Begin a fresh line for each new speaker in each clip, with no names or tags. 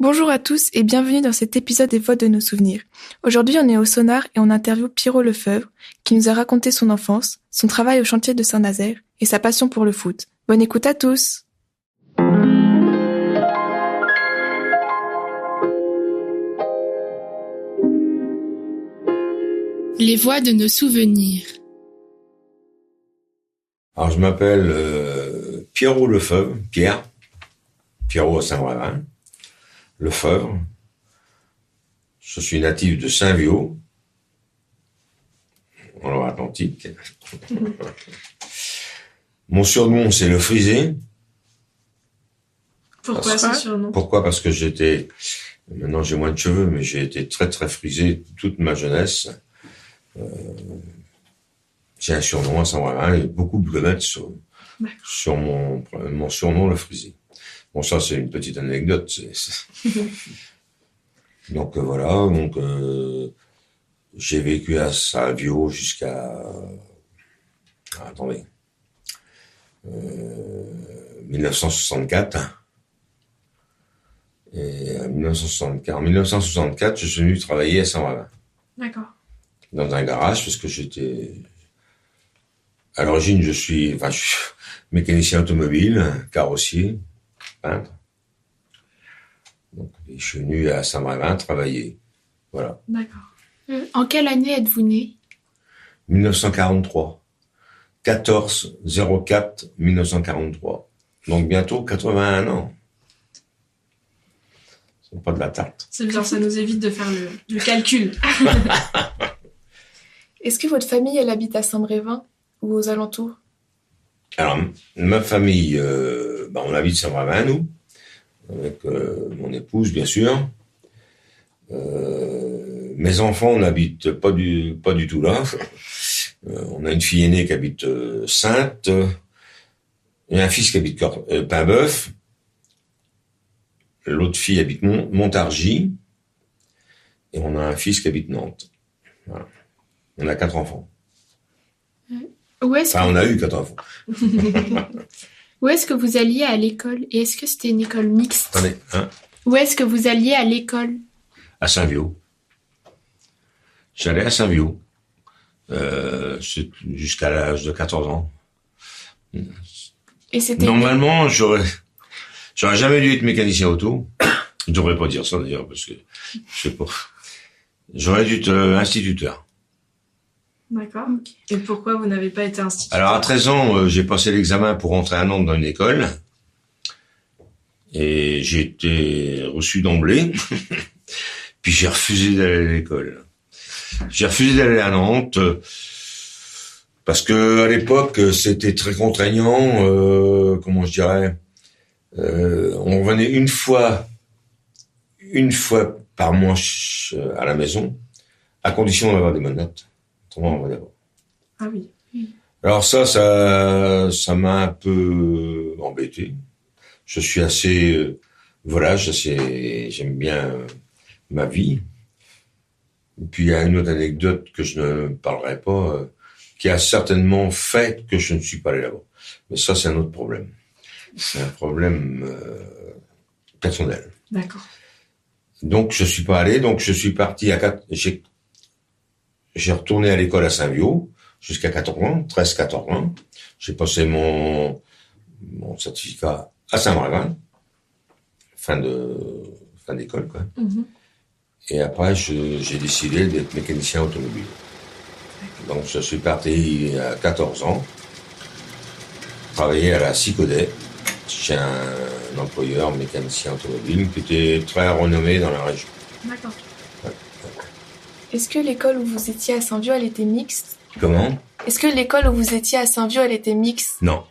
Bonjour à tous et bienvenue dans cet épisode des Voix de nos souvenirs. Aujourd'hui, on est au Sonar et on interviewe Pierrot Lefebvre, qui nous a raconté son enfance, son travail au chantier de Saint-Nazaire et sa passion pour le foot. Bonne écoute à tous!
Les Voix de nos souvenirs.
Alors, je m'appelle Pierrot Lefebvre, Pierrot à Saint-Brévin, Lefebvre. Je suis natif de Saint-Viau, en Loire-Atlantique. Mon surnom, c'est le Frisé.
Pourquoi ce surnom?
Pourquoi? Parce que maintenant j'ai moins de cheveux, mais j'ai été très très frisé toute ma jeunesse. J'ai un surnom à Saint-Brévin et beaucoup de kilomètres sur mon surnom, le Frisé. Bon, ça, c'est une petite anecdote. Donc, voilà. J'ai vécu à Saint-Viau jusqu'à... Attendez. 1964. Et en 1964, je suis venu travailler à Saint-Brévin.
D'accord.
Dans un garage, parce que à l'origine, je suis mécanicien automobile, carrossier, peintre. Donc, je suis venu à Saint-Brévin travailler. Voilà.
D'accord.
En quelle année êtes-vous né?
1943. 14-04-1943. Donc, bientôt 81 ans. C'est pas de la tarte.
C'est bien, ça nous évite de faire le calcul.
Est-ce que votre famille, elle habite à Saint-Brévin ou aux alentours?
Alors, ma famille, on habite Saint-Brévin, nous, avec mon épouse, bien sûr. Mes enfants n'habitent pas du tout là. On a une fille aînée qui habite Saintes, et un fils qui habite Paimboeuf. L'autre fille habite Montargis, et on a un fils qui habite Nantes. Voilà. On a 4 enfants.
On
a eu 4 enfants.
Où est-ce que vous alliez à l'école? Et est-ce que c'était une école mixte?
Attendez, hein?
Où est-ce que vous alliez à l'école?
À Saint-Viau. J'allais à Saint-Viau. Jusqu'à l'âge de 14 ans.
Et c'était
Normalement, j'aurais jamais dû être mécanicien auto. Je devrais pas dire ça d'ailleurs, parce que je sais pas. J'aurais dû être instituteur.
D'accord. Okay. Et pourquoi vous n'avez pas été instituteur?
Alors, à 13 ans, j'ai passé l'examen pour entrer à Nantes dans une école. Et j'ai été reçu d'emblée. Puis j'ai refusé d'aller à l'école. J'ai refusé d'aller à Nantes parce que à l'époque, c'était très contraignant. Comment je dirais, on revenait une fois par mois à la maison, à condition d'avoir des bonnes notes. Autrement, on va d'abord.
Ah oui.
Alors ça m'a un peu embêté. Je suis assez volage, j'aime bien ma vie. Et puis il y a une autre anecdote que je ne parlerai pas, qui a certainement fait que je ne suis pas allé là-bas. Mais ça, c'est un autre problème. C'est un problème personnel.
D'accord.
Donc je suis pas allé, donc je suis parti j'ai retourné à l'école à Saint-Viau jusqu'à 14 ans, 13-14 ans. J'ai passé mon certificat à Saint-Brévin, fin d'école, quoi.
Mm-hmm.
Et après, j'ai décidé d'être mécanicien automobile. Donc, je suis parti à 14 ans, travailler à la Sicodet, chez un employeur mécanicien automobile qui était très renommé dans la région.
D'accord.
Ouais.
Est-ce que l'école où vous étiez à Saint-Viau, elle était mixte?
Comment?
Est-ce que l'école où vous étiez à Saint-Viau, elle était mixte?
Non.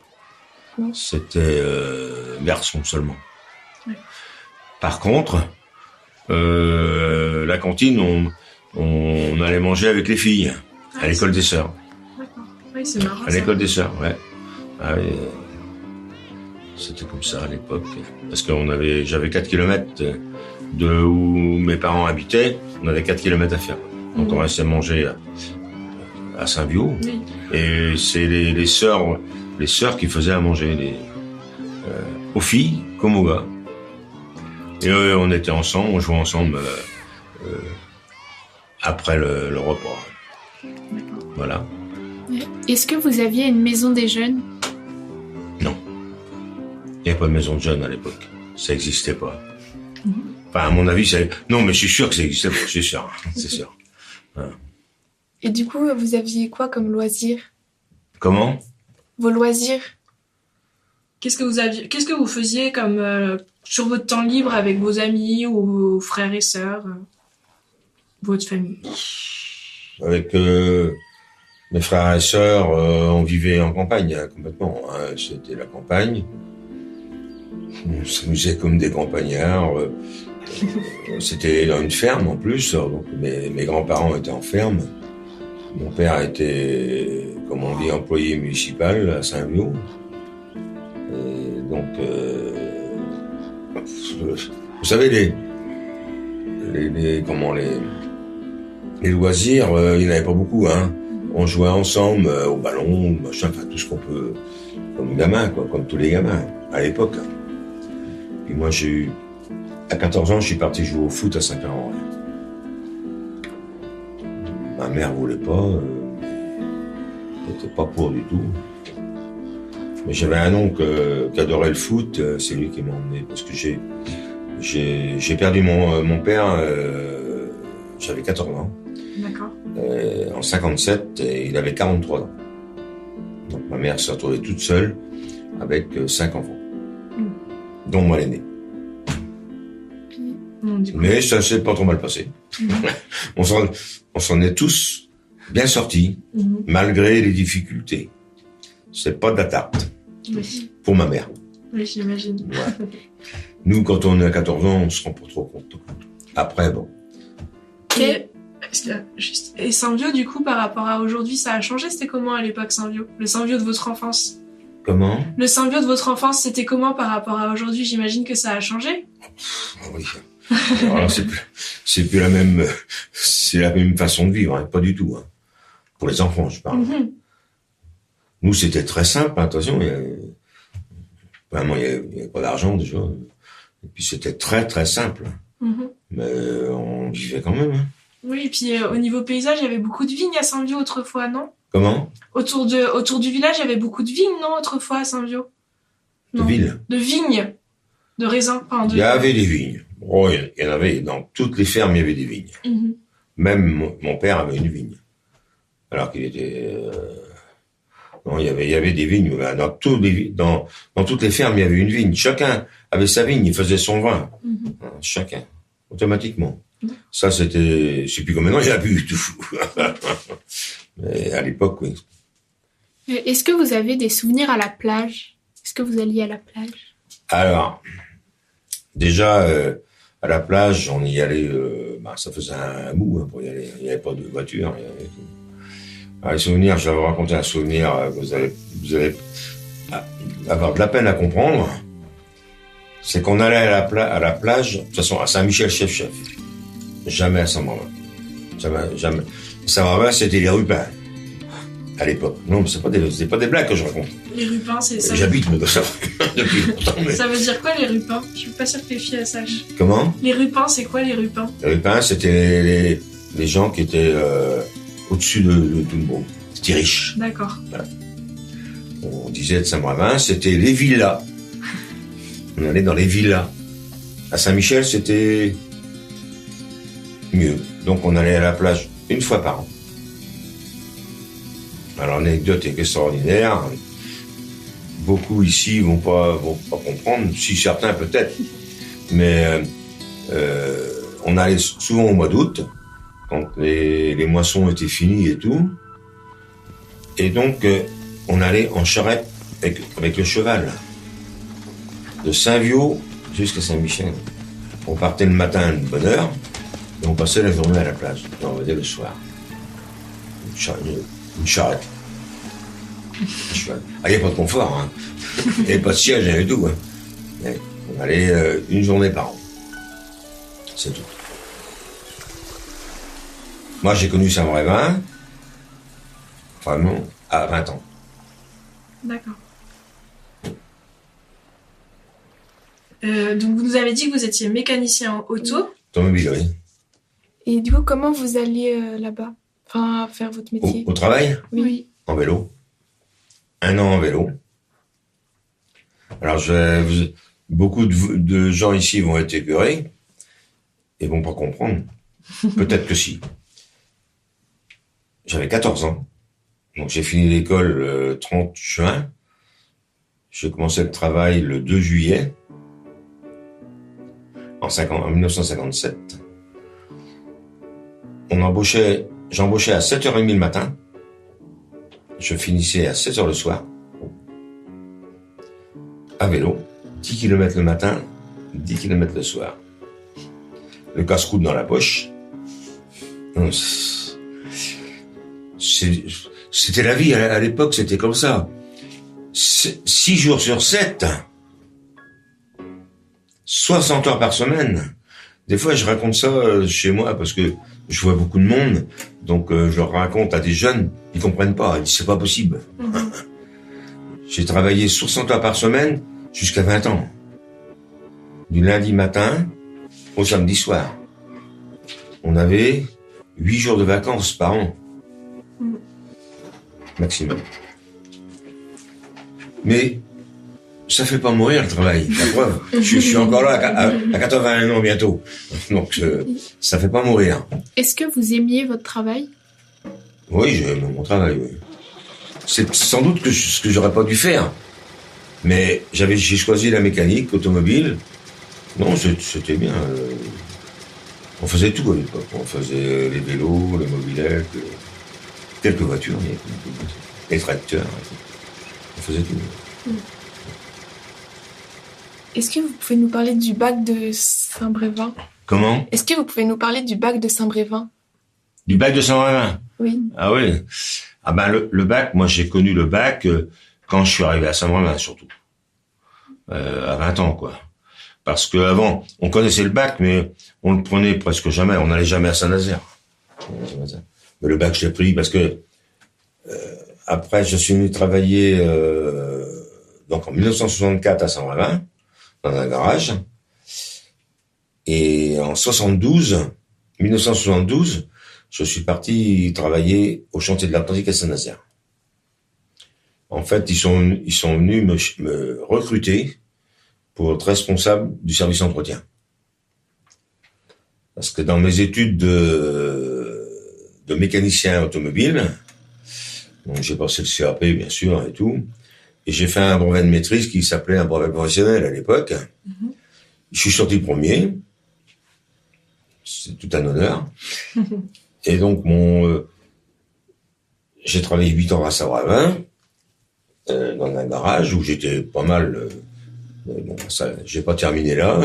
Non.
C'était garçon seulement.
Ouais.
Par contre, la cantine, on allait manger avec les filles à l'école des sœurs.
D'accord. Oui, c'est marrant.
À l'école des sœurs, ouais. Ah, oui, c'était comme ça à l'époque. Parce que j'avais 4 kilomètres de où mes parents habitaient. On avait 4 kilomètres à faire. Donc on restait manger à Saint-Viau.
Oui.
Et c'est les sœurs qui faisaient à manger aux filles comme aux gars. Et on était ensemble, on jouait ensemble après le repas.
D'accord.
Voilà.
Est-ce que vous aviez une maison des jeunes?
Non. Il n'y avait pas de maison de jeunes à l'époque. Ça n'existait pas. Enfin, à mon avis, non, mais je suis sûr que ça existait pas. C'est sûr. C'est sûr. Voilà.
Et du coup, vous aviez quoi comme loisir?
Comment?
Vos loisirs?
Qu'est-ce que vous faisiez comme sur votre temps libre avec vos amis ou vos frères et sœurs, votre famille?
Avec mes frères et sœurs, on vivait en campagne, hein, complètement. Hein. C'était la campagne. On s'amusait comme des campagnards. C'était dans une ferme en plus. Donc mes grands-parents étaient en ferme. Mon père était, comme on dit, employé municipal à Saint-Viau. Et donc, vous savez, les loisirs, il n'y en avait pas beaucoup, hein. On jouait ensemble au ballon, machin, enfin tout ce qu'on peut, comme gamin, quoi, comme tous les gamins à l'époque. Puis moi, à 14 ans, je suis parti jouer au foot à Saint-Pierre-en-Retz. Ma mère voulait pas, n'était pas pour du tout. Mais j'avais un oncle qui adorait le foot, c'est lui qui m'a emmené, parce que j'ai perdu mon père, j'avais 14 ans.
D'accord.
En 57, et il avait 43 ans. Donc ma mère s'est retrouvée toute seule avec 5 enfants, dont moi l'aîné. Mais ça s'est pas trop mal passé. On s'en est tous bien sortis, malgré les difficultés. C'est pas de la tarte.
Oui.
Pour ma mère.
Oui, j'imagine.
Ouais. Nous, quand on a 14 ans, on se rend pas trop compte. Après, bon.
Et Saint-Viau, du coup, par rapport à aujourd'hui, ça a changé? C'était comment à l'époque, Saint-Viau? Le Saint-Viau de votre enfance?
Comment?
Le Saint-Viau de votre enfance, c'était comment par rapport à aujourd'hui? J'imagine que ça a changé?
Oui. Alors, c'est plus la même, c'est la même façon de vivre, hein, pas du tout. Hein. Pour les enfants, je parle. Nous, c'était très simple, hein, attention, vraiment, il y avait pas d'argent, déjà. Et puis, c'était très, très simple. Mais on vivait quand même, hein.
Oui, et puis au niveau paysage, il y avait beaucoup de vignes à Saint-Viau autrefois, non?
Comment?
Autour du village, il y avait beaucoup de vignes, non, autrefois à Saint-Viau?
De ville?
De vignes. De raisins.
Il y avait des vignes. Oh, il y en avait, dans toutes les fermes, il y avait des vignes. Même mon père avait une vigne. Alors qu'il était... Non, il y avait des vignes. Dans toutes les fermes, il y avait une vigne. Chacun avait sa vigne, il faisait son vin. Chacun. Automatiquement. Ça, c'était... Je sais plus comment maintenant, il n'y en a plus du tout. Mais à l'époque, oui.
Est-ce que vous avez des souvenirs à la plage? Est-ce que vous alliez à la plage? Alors,
déjà, à la plage, on y allait... ça faisait un bout, hein, pour y aller. Il n'y avait pas de voiture. Alors, les souvenirs, je vais vous raconter un souvenir que vous allez avoir de la peine à comprendre. C'est qu'on allait à la plage, de toute façon, à Saint-Michel-Chef-Chef. Jamais à Saint-Bravin. Jamais. Saint-Bravin, c'était les Rupins. À l'époque. Non, mais c'est pas des blagues que je raconte.
Les Rupins, c'est ça.
J'habite, moi, ça depuis longtemps. Mais...
Ça veut dire quoi, les Rupins? Je suis pas sûre que les filles sachent.
Comment?
Les Rupins, c'est quoi, les Rupins?
Les Rupins, c'était les gens qui étaient au-dessus de tout le monde. C'était riche.
D'accord.
Voilà. On disait de Saint-Bravin, c'était les villas. On allait dans les villas. À Saint-Michel, c'était mieux. Donc on allait à la plage une fois par an. Alors l'anecdote est extraordinaire. Beaucoup ici vont pas comprendre, si certains peut-être. Mais on allait souvent au mois d'août, quand les moissons étaient finies et tout. Et donc on allait en charrette avec le cheval. De Saint-Viau jusqu'à Saint-Michel. On partait le matin de bonne heure et on passait la journée à la plage. Et on revenait le soir. Une charrette. Ah, il n'y a pas de confort, hein. Il n'y avait pas de siège, il y avait tout. Hein. Mais on allait une journée par an. C'est tout. Moi, j'ai connu Saint-Brévin, vraiment, à 20 ans.
D'accord. Donc vous nous avez dit que vous étiez mécanicien auto.
Automobile, oui.
Et du coup, comment vous alliez là-bas? Enfin, faire votre métier?
Au travail,
Oui.
en vélo. 1 an en vélo. Alors, beaucoup de gens ici vont être écœurés et vont pas comprendre. Peut-être que si. J'avais 14 ans. Donc, j'ai fini l'école le 30 juin. J'ai commencé le travail le 2 juillet. En 1957. J'embauchais à 7h30 le matin. Je finissais à 16h le soir. À vélo. 10 km le matin, 10 km le soir. Le casse-croûte dans la poche. C'était la vie. À l'époque, c'était comme ça. 6 jours sur 7. 60 heures par semaine. Des fois, je raconte ça chez moi parce que je vois beaucoup de monde. Donc, je leur raconte à des jeunes, ils comprennent pas. Ils disent, c'est pas possible. J'ai travaillé 60 heures par semaine jusqu'à 20 ans. Du lundi matin au samedi soir. On avait 8 jours de vacances par an. Maximum. Mais ça fait pas mourir le travail, la preuve. Je suis encore là à 81 ans bientôt. Donc ça fait pas mourir.
Est-ce que vous aimiez votre travail?
Oui, j'aime mon travail, oui. C'est sans doute ce que j'aurais pas dû faire. Mais j'ai choisi la mécanique automobile. Non, c'était bien. On faisait tout à l'époque. On faisait les vélos, les mobylettes, quelques voitures, les tracteurs. On faisait tout.
Est-ce que vous pouvez nous parler du bac de Saint-Brévin?
Comment?
Est-ce que vous pouvez nous parler du bac de Saint-Brévin?
Du bac de Saint-Brévin?
Oui.
Ah oui. Ah ben le bac, moi j'ai connu le bac quand je suis arrivé à Saint-Brévin surtout. À 20 ans quoi. Parce que avant, on connaissait le bac, mais on le prenait presque jamais. On n'allait jamais à Saint-Nazaire. Mais le bac, je l'ai pris parce que après, je suis venu travailler donc en 1964 à Saint-Brévin, dans un garage. Et en 1972, je suis parti travailler au chantier de l'Atlantique à Saint-Nazaire. En fait, ils sont venus me recruter pour être responsable du service entretien. Parce que dans mes études de mécanicien automobile, donc j'ai passé le CAP bien sûr et tout, et j'ai fait un brevet de maîtrise qui s'appelait un brevet professionnel à l'époque. Je suis sorti premier, c'est tout un honneur. Et donc j'ai travaillé 8 ans à Saint-Brévin, dans un garage où j'étais pas mal. Bon, ça, j'ai pas terminé là.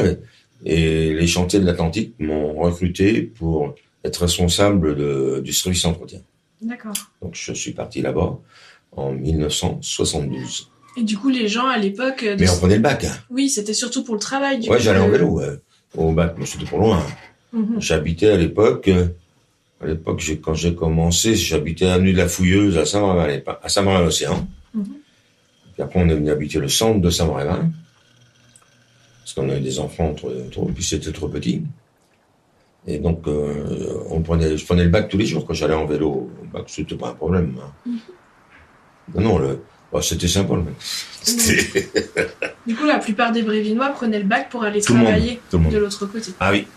Et les chantiers de l'Atlantique m'ont recruté pour être responsable du service entretien.
D'accord.
Donc je suis parti là-bas en 1972.
Et du coup, les gens à l'époque...
Mais on prenait le bac.
Oui, c'était surtout pour le travail.
Ouais, j'allais en vélo au bac, mais c'était pour loin. J'habitais à l'époque, quand j'ai commencé, j'habitais avenue de la Fouilleuse à Saint-Brévin-l'Océan. Puis après, on est venu habiter le centre de Saint-Brévin. Parce qu'on avait des enfants trop, puis c'était trop petit. Et donc, je prenais le bac tous les jours quand j'allais en vélo. Le bac, c'était pas un problème. Non, c'était sympa, le bac.
Du coup, la plupart des Brévinois prenaient le bac pour aller travailler de l'autre côté.
Ah oui.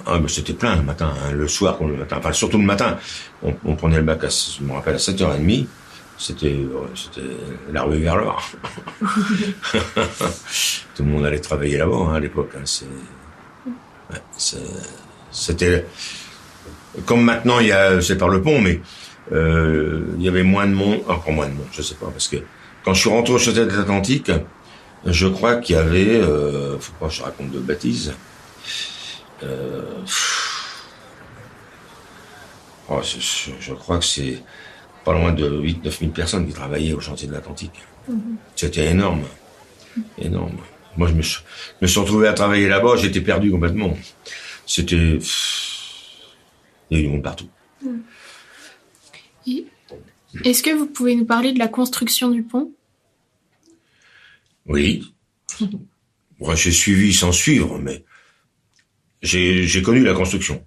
Ah, ben, c'était plein le matin, hein, le soir comme le matin. Enfin, surtout le matin. On prenait le bac, je me rappelle, à 7h30. C'était la rue vers l'or. Tout le monde allait travailler là-bas, hein, à l'époque. Hein. C'était comme maintenant, c'est par le pont, mais il y avait moins de monde, encore moins de monde, je sais pas, parce que quand je suis rentré au chantier de l'Atlantique, je crois qu'il y avait, faut pas que je raconte de bêtises, je crois que c'est pas loin de 8-9 000 personnes qui travaillaient au chantier de l'Atlantique. C'était énorme. Énorme. Moi, je me suis retrouvé à travailler là-bas, j'étais perdu complètement. Il y a eu du monde partout.
Est-ce que vous pouvez nous parler de la construction du pont?
Oui. Moi, j'ai suivi sans suivre, mais j'ai connu la construction.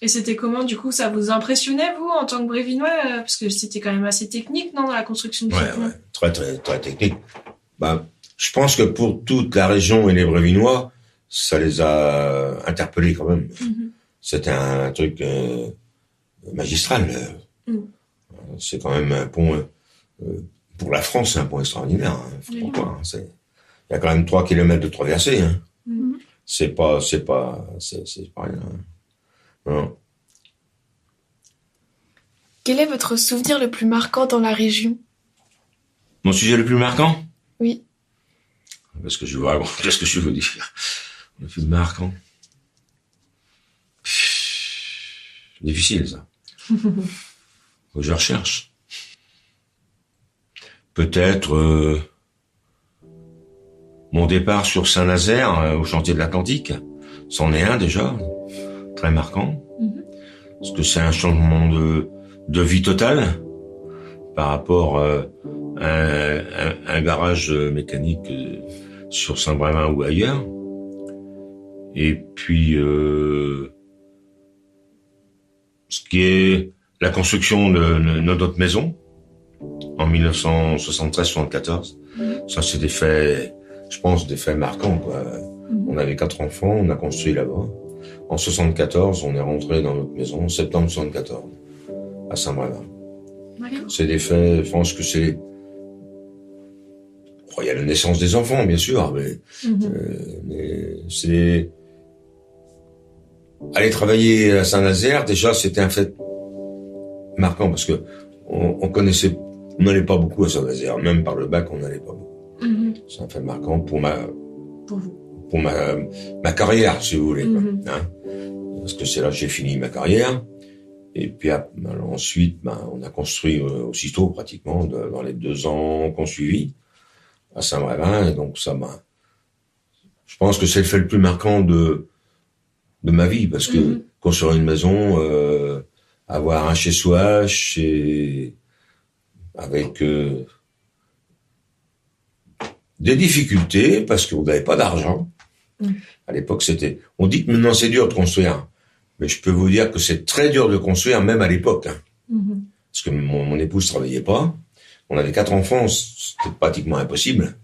Et c'était comment, du coup, ça vous impressionnait, vous, en tant que Brévinois? Parce que c'était quand même assez technique, non, dans la construction de ce pont?
Ouais, très, très, très technique. Je pense que pour toute la région et les Brévinois, ça les a interpellés quand même.
Mm-hmm.
C'était un truc magistral. C'est quand même un pont, pour la France, c'est un pont extraordinaire. Hein, faut pas croire, hein. Il y a quand même 3 kilomètres de traversée. Hein.
Mm-hmm.
C'est pas rien. Hein. Non.
Quel est votre souvenir le plus marquant dans la région?
Mon sujet le plus marquant?
Oui.
Qu'est-ce que je veux dire? Le plus marquant. Difficile, ça. Faut que je recherche. Peut-être mon départ sur Saint-Nazaire, au chantier de l'Atlantique. C'en est un déjà, très marquant.
Mm-hmm.
Parce que c'est un changement de vie total par rapport à un garage mécanique sur Saint-Brévin ou ailleurs. Et puis, ce qui est la construction de notre maison en 1973-74. Ça, c'est des faits, je pense, des faits marquants, quoi. On avait 4 enfants, on a construit là-bas. En 74, on est rentré dans notre maison, en septembre 74, à Saint-Brévin. C'est des faits, je pense que c'est... il y a la naissance des enfants, bien sûr, mais c'est... Aller travailler à Saint-Nazaire, déjà, c'était un fait marquant, parce que on connaissait, on n'allait pas beaucoup à Saint-Nazaire, même par le bac, on n'allait pas beaucoup. C'est un fait marquant pour ma carrière, si vous voulez, quoi, hein, parce que c'est là que j'ai fini ma carrière. Et puis alors, ensuite, on a construit aussitôt, pratiquement, dans les 2 ans qu'on suivit, à Saint-Brévin. Et donc ça je pense que c'est le fait le plus marquant de ma vie, parce que construire une maison, avoir un chez-soi, avec des difficultés, parce qu'on n'avait pas d'argent. À l'époque, on dit que maintenant c'est dur de construire. Mais je peux vous dire que c'est très dur de construire, même à l'époque. Hein. Parce que mon épouse travaillait pas. On avait 4 enfants, c'était pratiquement impossible.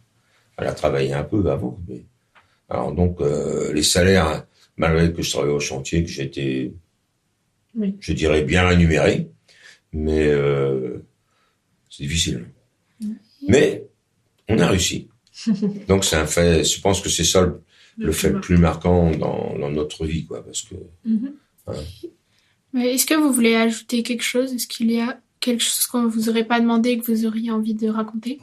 Elle a travaillé un peu avant. Alors donc, les salaires, malgré que je travaillais au chantier, que j'étais, je dirais, bien rémunéré, mais c'est difficile. Mais on a réussi. Donc c'est un fait, je pense que c'est ça le fait le plus marquant dans notre vie, quoi, parce que...
Est-ce que vous voulez ajouter quelque chose? Est-ce qu'il y a quelque chose qu'on ne vous aurait pas demandé et que vous auriez envie de raconter?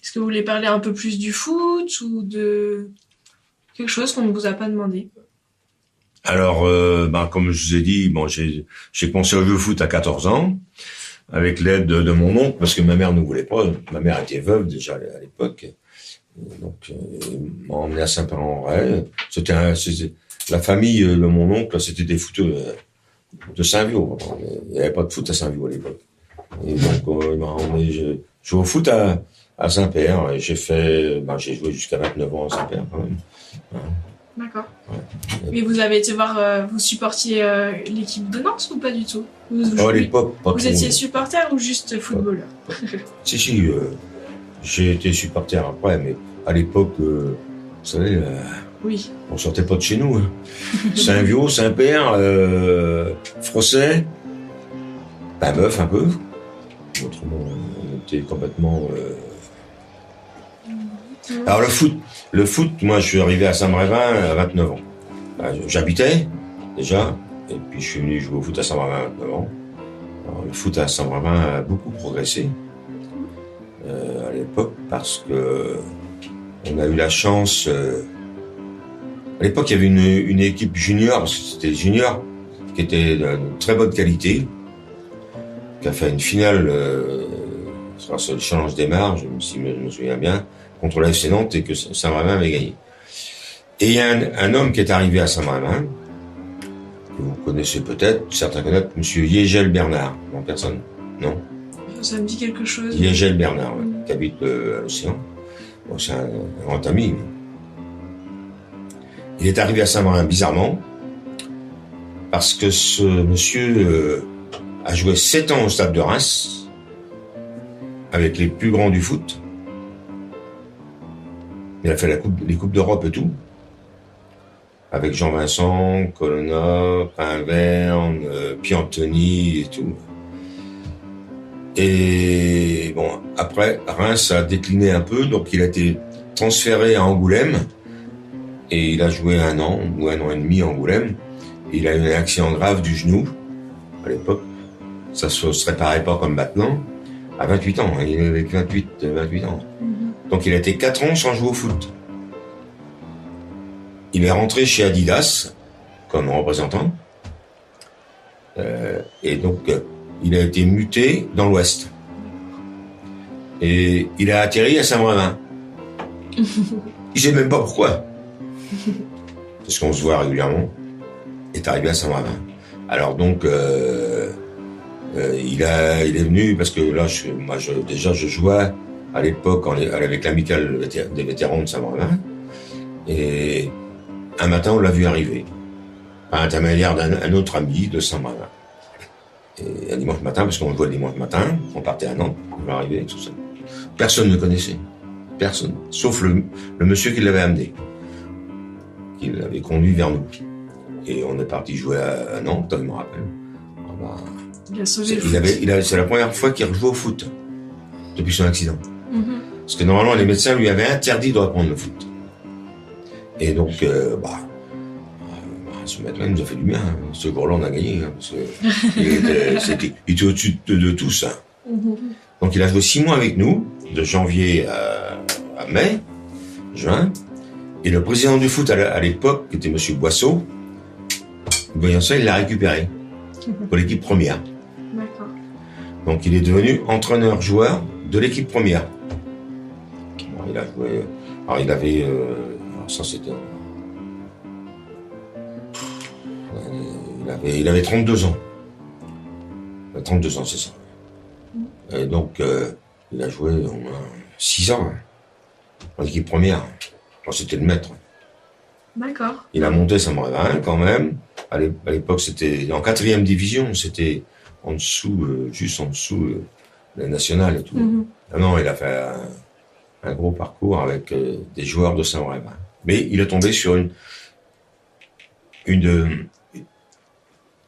Est-ce que vous voulez parler un peu plus du foot ou de quelque chose qu'on ne vous a pas demandé?
Alors, comme je vous ai dit, j'ai commencé à jouer au foot à 14 ans, avec l'aide de mon oncle, parce que ma mère ne voulait pas. Ma mère était veuve déjà à l'époque. Donc, il m'a emmené à Saint-Père-en-Retz. C'était la famille de mon oncle, c'était des footeux de Saint-Viau. Il n'y avait pas de foot à Saint-Viau à l'époque. Et donc, il m'a emmené jouer au foot à Saint-Père. Et j'ai joué jusqu'à 29 ans à Saint-Père, quand même.
D'accord. Ouais. Et vous avez été voir, vous supportiez l'équipe de Nantes ou pas du tout?
À l'époque, pas trop.
Vous étiez supporter ou juste footballeur?
Si, j'ai été supporter après, mais à l'époque, vous savez,
oui.
On sortait pas de chez nous. Hein. Saint-Viau, Saint-Père, Frosset, Bain-Bœuf un peu. Autrement, on était complètement... Alors le foot, moi je suis arrivé à Saint-Brévin à 29 ans. J'habitais déjà, et puis je suis venu jouer au foot à Saint-Brévin à 29 ans. Alors, le foot à Saint-Brévin a beaucoup progressé à l'époque, parce que on a eu la chance... à l'époque, il y avait une équipe junior, parce que c'était les juniors, qui était de très bonne qualité, qui a fait une finale sur le Challenge des Marges, si je me souviens bien, contre la FC Nantes, et que Saint-Brévin avait gagné. Et il y a un homme qui est arrivé à Saint-Brévin, que vous connaissez peut-être, certains connaissent, monsieur Yegel Bernard. Non, personne? Non?
Ça me dit quelque chose.
Yegel Bernard, qui habite à l'Océan. Bon, c'est un grand ami. Mais... Il est arrivé à Saint-Marin bizarrement, parce que ce monsieur a joué 7 ans au Stade de Reims, avec les plus grands du foot. Il a fait les Coupes d'Europe et tout, avec Jean-Vincent, Colonna, Pinverne, Piantoni et tout. Et bon, après, Reims a décliné un peu, donc il a été transféré à Angoulême, et il a joué 1 an, ou 1 an et demi à Angoulême. Il a eu un accident grave du genou, à l'époque. Ça se réparait pas comme maintenant. À 28 ans, il avait 28 ans. Donc il a été 4 ans sans jouer au foot. Il est rentré chez Adidas, comme représentant. Et donc, il a été muté dans l'Ouest. Et il a atterri à Saint-Brévin. Il sait même pas pourquoi. Parce qu'on se voit régulièrement. Il est arrivé à Saint-Brévin. Alors donc, il est venu parce que là, je jouais à l'époque avec l'amicale des vétérans de Saint-Brévin. Et un matin, on l'a vu arriver. Par l'intermédiaire d'un autre ami de Saint-Brévin. Et un dimanche matin, parce qu'on le voit le dimanche matin, on partait à Nantes, on va arriver, tout ça. Personne ne connaissait. Personne. Sauf le monsieur qui l'avait amené. Qui l'avait conduit vers nous. Et on est parti jouer à Nantes, je me rappelle. Ah bah,
il a sauvé le foot.
C'est la première fois qu'il rejouait au foot. Depuis son accident. Parce que normalement, les médecins lui avaient interdit de reprendre le foot. Et donc, ce mec-là, il nous a fait du bien. Ce jour-là, on a gagné. Parce que il était au-dessus de tous. Donc, il a joué 6 mois avec nous, de janvier à mai, juin. Et le président du foot à l'époque, qui était M. Boisseau, voyant ça, il l'a récupéré pour l'équipe première.
D'accord.
Donc, il est devenu entraîneur-joueur de l'équipe première. Alors, il a joué... Alors, il avait... ça, c'était... Il avait 32 ans. 32 ans, c'est ça. Et donc, il a joué au moins 6 ans en équipe première. Quand c'était le maître.
D'accord.
Il a monté Saint-Brévin quand même. À l'époque, c'était en 4e division. C'était en dessous, juste en dessous la nationale et tout. Ah non, il a fait un gros parcours avec des joueurs de Saint-Brévin. Mais il est tombé sur une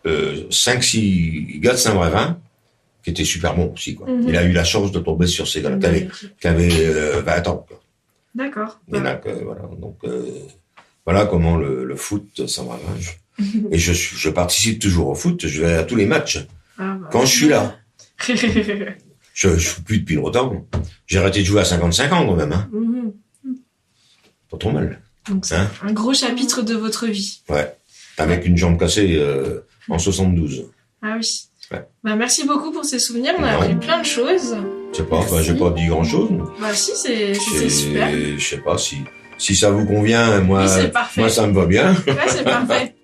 5-6 gars de Saint-Brévin qui étaient super bons aussi, quoi. Il a eu la chance de tomber sur ces gars-là qui avaient 20 ans, quoi.
D'accord.
Voilà. Voilà. Donc, voilà comment le foot, ça m'arrange. Et je participe toujours au foot. Je vais à tous les matchs. Quand je suis là. Je ne joue plus depuis longtemps. J'ai arrêté de jouer à 55 ans, quand même. Hein. Pas trop mal.
Donc, c'est un gros chapitre de votre vie.
Ouais. Avec une jambe cassée en 72.
Ah oui.
Ouais.
Merci beaucoup pour ces souvenirs. On a appris plein de choses.
Je sais pas, j'ai pas dit grand chose.
Si, c'est super.
Je sais pas si ça vous convient, moi,
oui, c'est parfait.
Moi ça me va bien.
Ouais, c'est parfait.